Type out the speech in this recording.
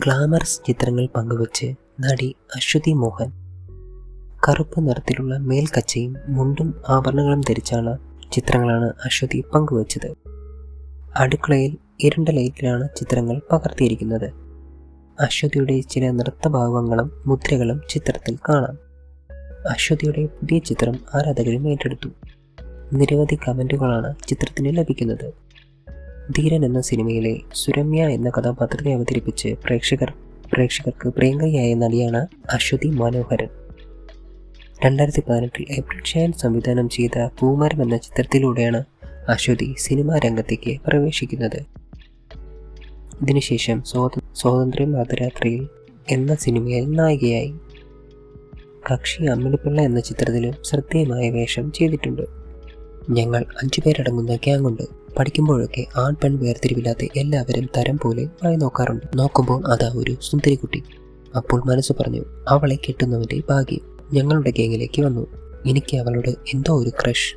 Glamorous ചിത്രങ്ങൾ പങ്കുവച്ച് നടി അശ്വതി മോഹൻ കറുപ്പ് നിറത്തിലുള്ള മേൽക്കച്ചയും മുണ്ടും ആഭരണങ്ങളും ധരിച്ചാണ് ചിത്രങ്ങളാണ് അശ്വതി പങ്കുവച്ചത്. അടുക്കളയിൽ ഇരുണ്ട ലൈറ്റിലാണ് ചിത്രങ്ങൾ പകർത്തിയിരിക്കുന്നത്. അശ്വതിയുടെ ചില നൃത്തഭാവങ്ങളും മുദ്രകളും ചിത്രത്തിൽ കാണാം. അശ്വതിയുടെ പുതിയ ചിത്രം ആരാധകരും ഏറ്റെടുത്തു. നിരവധി കമന്റുകളാണ് ചിത്രത്തിന് ലഭിക്കുന്നത്. ധീരൻ എന്ന സിനിമയിലെ സുരമ്യ എന്ന കഥാപാത്രത്തെ അവതരിപ്പിച്ച് പ്രേക്ഷകർക്ക് പ്രിയങ്കരിയായ നടിയാണ് അശ്വതി മനോഹരൻ. 2018 ഏപ്രിൽ ഷാൻ സംവിധാനം ചെയ്ത പൂമരം എന്ന ചിത്രത്തിലൂടെയാണ് അശ്വതി സിനിമാ രംഗത്തേക്ക് പ്രവേശിക്കുന്നത്. ഇതിനുശേഷം സ്വാതന്ത്ര്യം അർദ്ധരാത്രിയിൽ എന്ന സിനിമയിൽ നായികയായി. കക്ഷി അമ്മിണിപ്പിള്ള എന്ന ചിത്രത്തിലും ശ്രദ്ധേയമായ വേഷം ചെയ്തിട്ടുണ്ട്. ഞങ്ങൾ 5 പേരടങ്ങുന്ന ഗ്യാങ്ങുണ്ട്. പഠിക്കുമ്പോഴൊക്കെ ആൺ പെൺ വേർതിരിവില്ലാതെ എല്ലാവരും തരം പോലെ വായി നോക്കാറുണ്ട്. നോക്കുമ്പോൾ അതാ ഒരു സുന്ദരിക്കുട്ടി. അപ്പോൾ മനസ്സ് പറഞ്ഞു, അവളെ കെട്ടുന്നവൻ്റെ ഭാഗ്യം. ഞങ്ങളുടെ ഗ്യാങ്ങിലേക്ക് വന്നു. എനിക്ക് അവളോട് എന്തോ ഒരു ക്രഷ്.